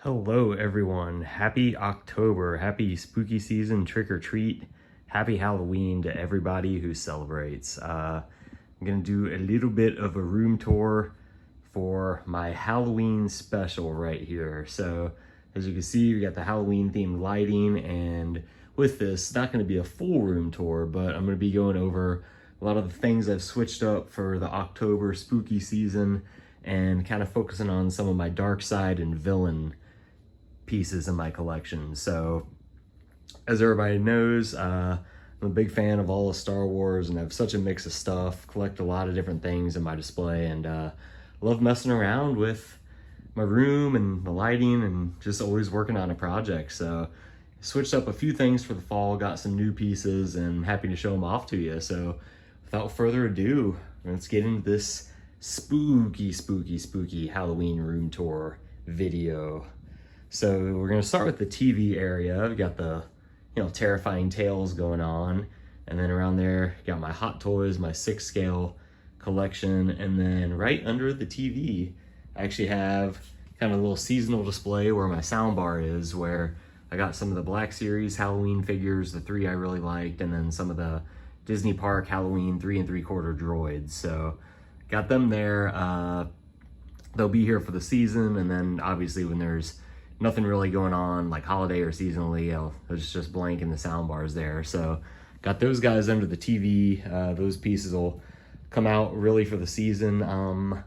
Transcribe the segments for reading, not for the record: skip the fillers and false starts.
Hello everyone, happy October, happy spooky season, trick or treat, happy Halloween to everybody who celebrates. I'm gonna do a little bit of a room tour for my Halloween special right here. So as you can see, we got the Halloween themed lighting, and with this, it's not gonna be a full room tour, but I'm gonna be going over a lot of the things I've switched up for the October spooky season and kind of focusing on some of my dark side and villain pieces in my collection. So as everybody knows, I'm a big fan of all of Star Wars and I have such a mix of stuff, collect a lot of different things in my display, and love messing around with my room and the lighting and just always working on a project. So switched up a few things for the fall, got some new pieces, and happy to show them off to you. So without further ado, let's get into this spooky Halloween room tour video. So we're gonna start with the TV area. We've got the, terrifying tales going on. And then around there, got my Hot Toys, my 6-scale collection. And then right under the TV, I actually have kind of a little seasonal display where my sound bar is, where I got some of the Black Series Halloween figures, the 3 I really liked, and then some of the Disney Park Halloween 3 3/4 droids. So got them there. They'll be here for the season, and then obviously when there's nothing really going on like holiday or seasonally, it's just blank and the sound bars there. So got those guys under the TV. Those pieces will come out really for the season. And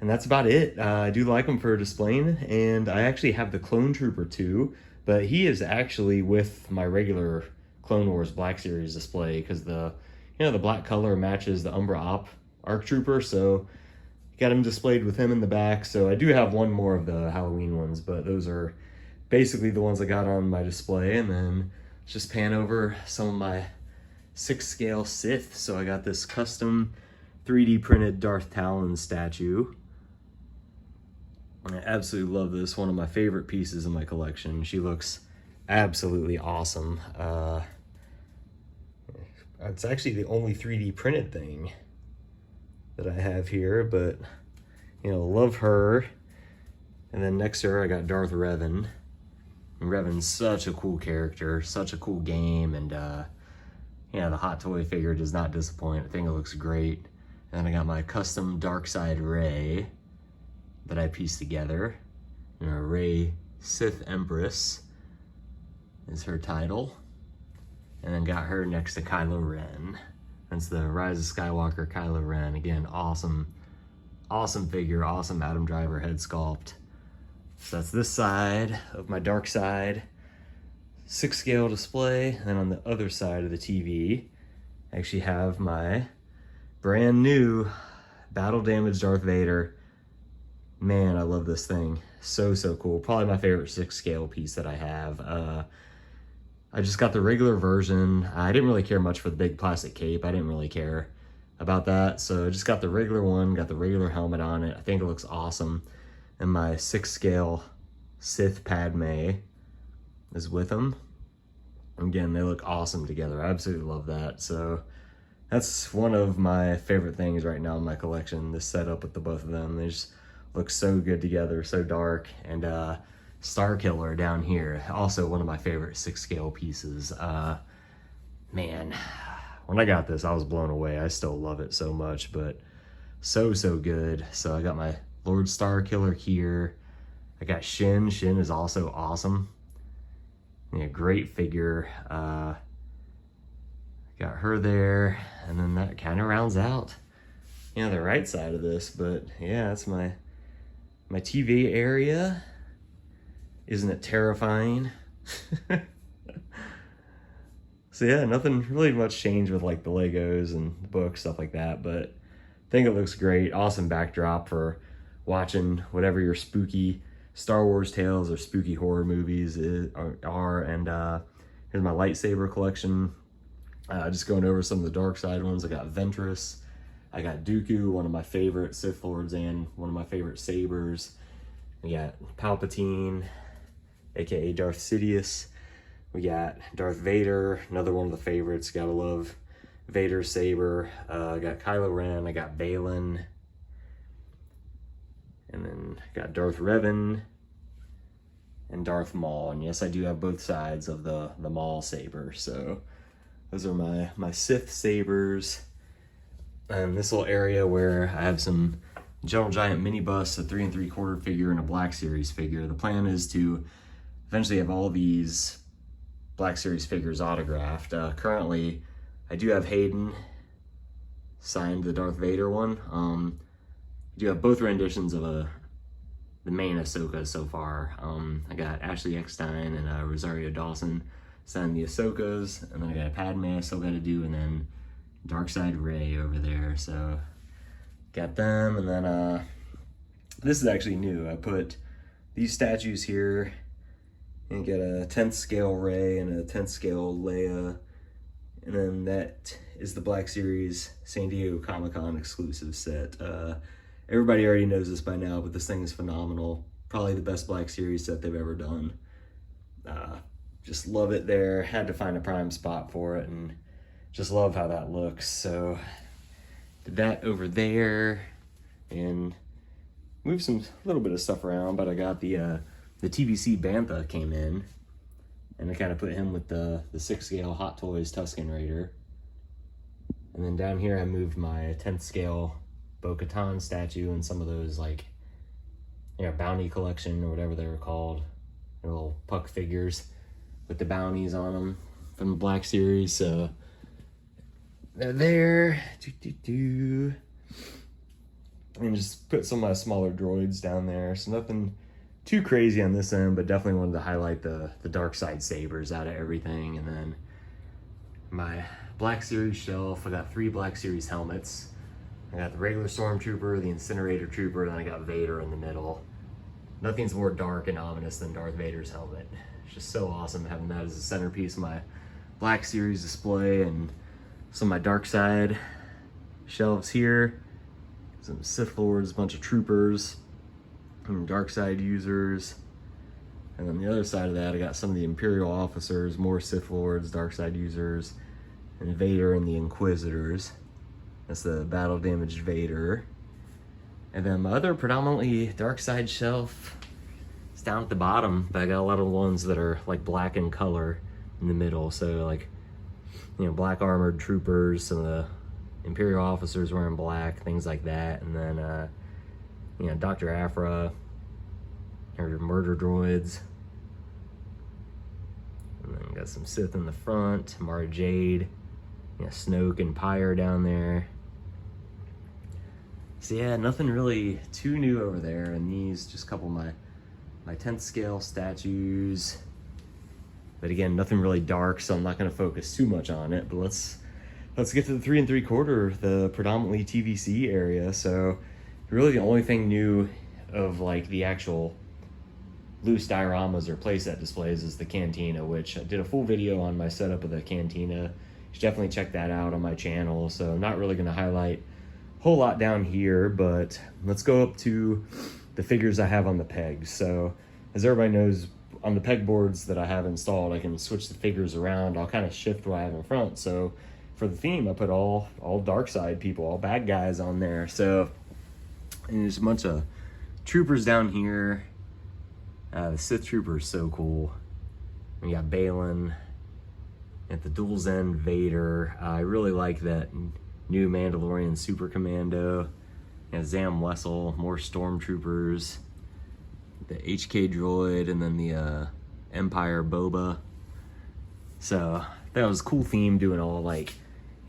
that's about it. I do like them for displaying, and I actually have the Clone Trooper too, but he is actually with my regular Clone Wars Black Series display because the black color matches the Umbra Op ARC Trooper, so got him displayed with him in the back. So I do have one more of the Halloween ones, but those are basically the ones I got on my display. And then let's just pan over some of my 6-scale Sith. So I got this custom 3D printed Darth Talon statue. I absolutely love this, one of my favorite pieces in my collection. She looks absolutely awesome. It's actually the only 3D printed thing that I have here, but love her. And then next to her I got Darth Revan. And Revan's such a cool character, such a cool game, and the Hot Toy figure does not disappoint. I think it looks great. And then I got my custom Dark Side Rey that I pieced together. Rey Sith Empress is her title. And then got her next to Kylo Ren. That's the Rise of Skywalker Kylo Ren. Again, awesome figure, awesome Adam Driver head sculpt. So that's this side of my dark side 6-scale display. And then on the other side of the TV, I actually have my brand new battle damaged Darth Vader. Man, I love this thing. So cool. Probably my favorite 6-scale piece that I have. I just got the regular version. I didn't really care much for the big plastic cape. I didn't really care about that. So I just got the regular one, got the regular helmet on it. I think it looks awesome. And my 6-scale Sith Padme is with them. Again, they look awesome together. I absolutely love that. So that's one of my favorite things right now in my collection, this setup with the both of them. They just look so good together, so dark. And Starkiller down here, also one of my favorite 6-scale pieces. Man, when I got this, I was blown away. I still love it so much, but so good. So I got my Lord Starkiller here. I got Shin. Shin is also awesome. Yeah, great figure. Got her there, and then that kind of rounds out, the right side of this. But yeah, that's my TV area. Isn't it terrifying? So yeah, nothing really much changed with like the Legos and the books, stuff like that, but I think it looks great. Awesome backdrop for watching whatever your spooky Star Wars tales or spooky horror movies are. And here's my lightsaber collection. Just going over some of the dark side ones. I got Ventress. I got Dooku, one of my favorite Sith Lords and one of my favorite sabers. We got Palpatine, aka Darth Sidious. We got Darth Vader, another one of the favorites. Gotta love Vader's saber. I got Kylo Ren, I got Balin. And then got Darth Revan. and Darth Maul. And yes, I do have both sides of the Maul saber. So those are my Sith sabers. And this little area where I have some General Giant mini busts, a 3 3/4 figure, and a Black Series figure. The plan is to eventually have all these Black Series figures autographed. Currently, I do have Hayden signed the Darth Vader one. I do have both renditions of the main Ahsoka so far. I got Ashley Eckstein and Rosario Dawson signed the Ahsokas, and then I got a Padme I still got to do, and then Darkside Rey over there. So got them, and then this is actually new. I put these statues here, and get a 10th scale Rey and a 10th scale Leia, and then that is the Black Series San Diego Comic-Con exclusive set. Everybody already knows this by now, but this thing is phenomenal. Probably the best Black Series set they've ever done. Just love it there. Had to find a prime spot for it, and just love how that looks. So did that over there, and moved a little bit of stuff around, but I got the TVC Bantha came in, and I kind of put him with the 6 scale Hot Toys Tusken Raider. And then down here I moved my 10th scale Bo-Katan statue and some of those, like, you know, bounty collection or whatever they were called, little puck figures with the bounties on them from the Black Series. So they're there. And just put some of my smaller droids down there. So nothing too crazy on this end, but definitely wanted to highlight the dark side sabers out of everything. And then my Black Series shelf, I got 3 Black Series helmets. I got the regular Stormtrooper, the Incinerator Trooper, and then I got Vader in the middle. Nothing's more dark and ominous than Darth Vader's helmet. It's just so awesome having that as a centerpiece of my Black Series display. And some of my dark side shelves here. Some Sith Lords, a bunch of troopers, some dark side users. And on the other side of that, I got some of the Imperial officers, more Sith Lords, dark side users, and Vader and the Inquisitors. That's the battle damaged Vader. And then my other predominantly dark side shelf is down at the bottom, but I got a lot of ones that are like black in color in the middle. So like, you know, black armored troopers, some of the Imperial officers wearing black, things like that. And then, you know, Dr. Aphra, or murder droids. And then got some Sith in the front, Mara Jade, you know, Snoke and Pyre down there. So yeah, nothing really too new over there. And these, just a couple of my 10th scale statues. But again, nothing really dark, so I'm not gonna focus too much on it. But let's get to the 3 3/4, the predominantly TVC area. So really the only thing new of like the actual loose dioramas or playset displays is the cantina, which I did a full video on my setup of the cantina. You should definitely check that out on my channel. So I'm not really gonna highlight a whole lot down here, but let's go up to the figures I have on the pegs. So as everybody knows, on the pegboards that I have installed, I can switch the figures around. I'll kind of shift what I have in front. So for the theme, I put all dark side people, all bad guys on there. So, and there's a bunch of troopers down here. The Sith Trooper is so cool. We got Balin at the dual Zen Vader. I really like that new Mandalorian Super Commando. Zam Wessel, more Stormtroopers, the HK droid, and then the Empire Boba. So that was a cool theme, doing all like,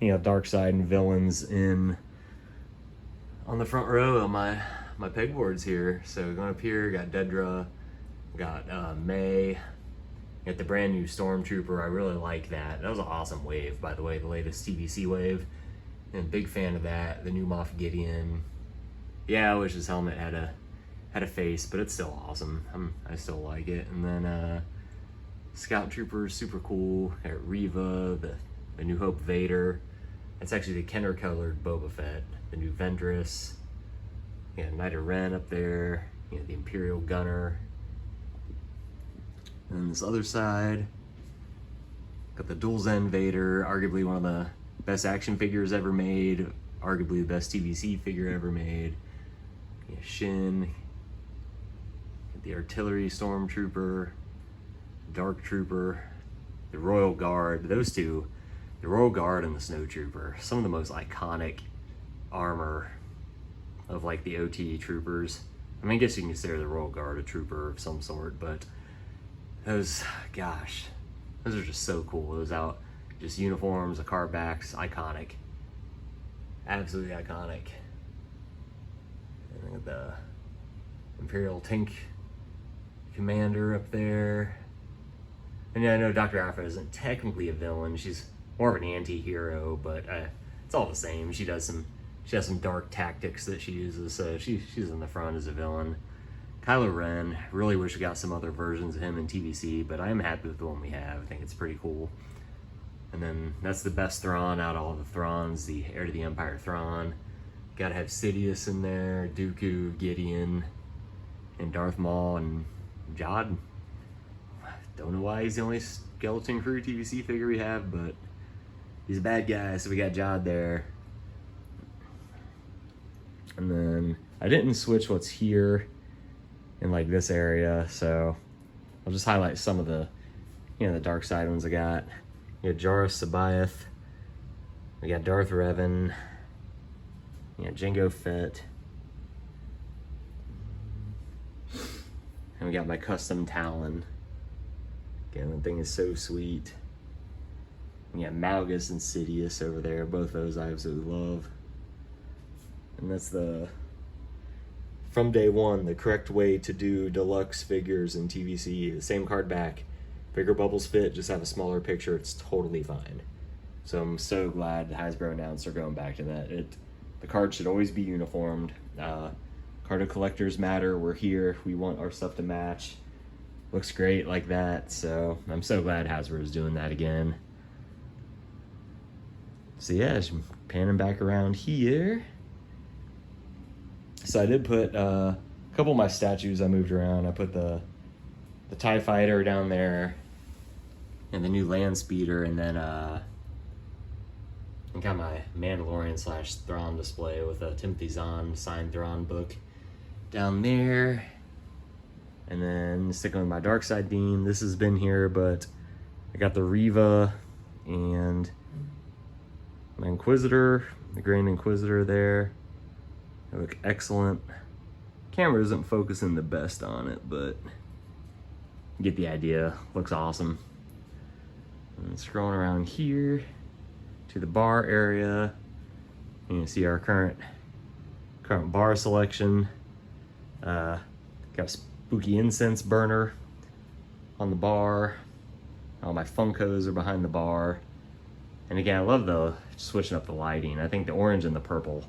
you know, dark side and villains in on the front row of my pegboards here. So going up here, got Dedra, got May, got the brand new Stormtrooper. I really like that. That was an awesome wave, by the way, the latest TVC wave. And big fan of that. The new Moff Gideon. Yeah, I wish his helmet had a face, but it's still awesome. I still like it. And then Scout Trooper, super cool. Got Reva, the New Hope Vader. It's actually the Kenner colored Boba Fett. The new Ventress. Yeah, Knight of Ren up there. You know, the Imperial Gunner. And then this other side, got the dual Zen Vader, arguably one of the best action figures ever made, arguably the best TVC figure ever made. Yeah, Shin, the Artillery Stormtrooper, Dark Trooper, the Royal Guard. Those two, the Royal Guard and the Snow Trooper, some of the most iconic armor of like the OT troopers. I mean, I guess you can consider the Royal Guard a trooper of some sort, but those, gosh, those are just so cool. Those out, just uniforms, the car backs, iconic. Absolutely iconic. And look at the Imperial Tank Commander up there. And yeah, I know Dr. Aphra isn't technically a villain. She's more of an anti-hero, but it's all the same. She has some dark tactics that she uses, so she's in the front as a villain. Kylo Ren, really wish we got some other versions of him in TVC, but I am happy with the one we have. I think it's pretty cool. And then that's the best Thrawn out of all the Thrawns, the Heir to the Empire Thrawn. Gotta have Sidious in there, Dooku, Gideon, and Darth Maul, and Jod. Don't know why he's the only Skeleton Crew TVC figure we have, but he's a bad guy, so we got Jod there. And then I didn't switch what's here in like this area, so I'll just highlight some of the, the dark side ones I got. We got Jarrus Sabaoth, we got Darth Revan, Jango Fett, and we got my custom Talon. Again, that thing is so sweet. We got Malgus and Sidious over there, both those I absolutely love. And that's from day one, the correct way to do deluxe figures in TVC. The same card back, bigger bubbles fit, just have a smaller picture, it's totally fine. So I'm so glad Hasbro announced they're going back to that. The card should always be uniformed. Card collectors matter, we're here, we want our stuff to match. Looks great like that, so I'm so glad Hasbro is doing that again. So yeah, just panning back around here. So I did put a couple of my statues I moved around. I put the TIE Fighter down there and the new Land Speeder, and then I got my Mandalorian / Thrawn display with a Timothy Zahn signed Thrawn book down there. And then sticking with my dark side theme, this has been here, but I got the Reva and my Inquisitor, the Grand Inquisitor there. They look excellent. Camera isn't focusing the best on it, but you get the idea. Looks awesome. And scrolling around here to the bar area, you can see our current bar selection. Got a spooky incense burner on the bar. All my Funkos are behind the bar. And again, I love the switching up the lighting. I think the orange and the purple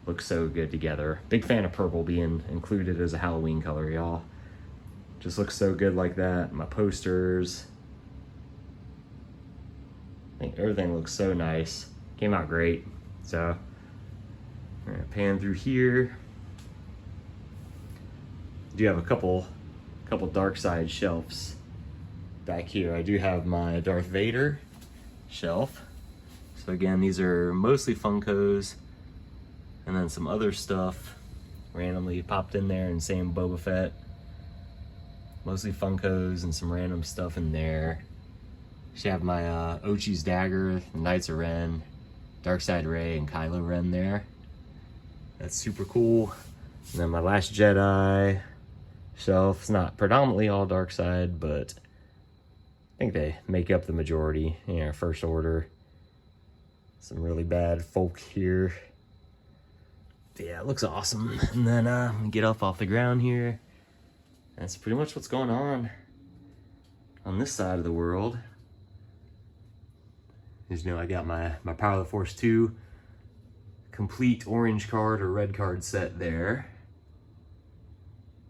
look so good together. Big fan of purple being included as a Halloween color, y'all. Just looks so good like that. My posters. I think everything looks so nice. Came out great. So, we're gonna pan through here. I do have a couple dark side shelves back here. I do have my Darth Vader shelf. So again, these are mostly Funkos, and then some other stuff randomly popped in there, and same Boba Fett. Mostly Funkos and some random stuff in there. Should have my Ochi's Dagger, the Knights of Ren, Darkseid Rey, and Kylo Ren there. That's super cool. And then my Last Jedi shelf. It's not predominantly all Darkseid, but I think they make up the majority. First Order. Some really bad folk here. But yeah, it looks awesome. And then I'm gonna get up off the ground here. That's pretty much what's going on this side of the world. As you know, I got my Power of the Force 2 complete orange card or red card set there.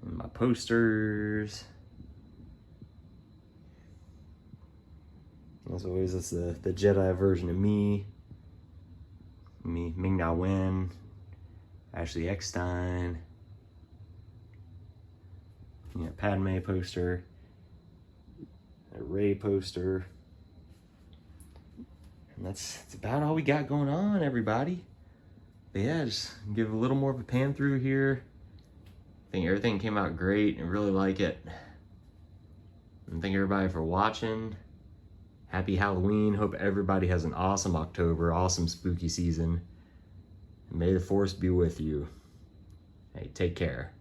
And my posters. As always, it's the Jedi version of me, Ming-Na Wen, Ashley Eckstein, Padme poster, a Rey poster, and that's about all we got going on, everybody. But yeah, just give a little more of a pan through here. I think everything came out great and really like it. And thank everybody for watching. Happy Halloween. Hope everybody has an awesome October, awesome spooky season. And may the force be with you. Hey, take care.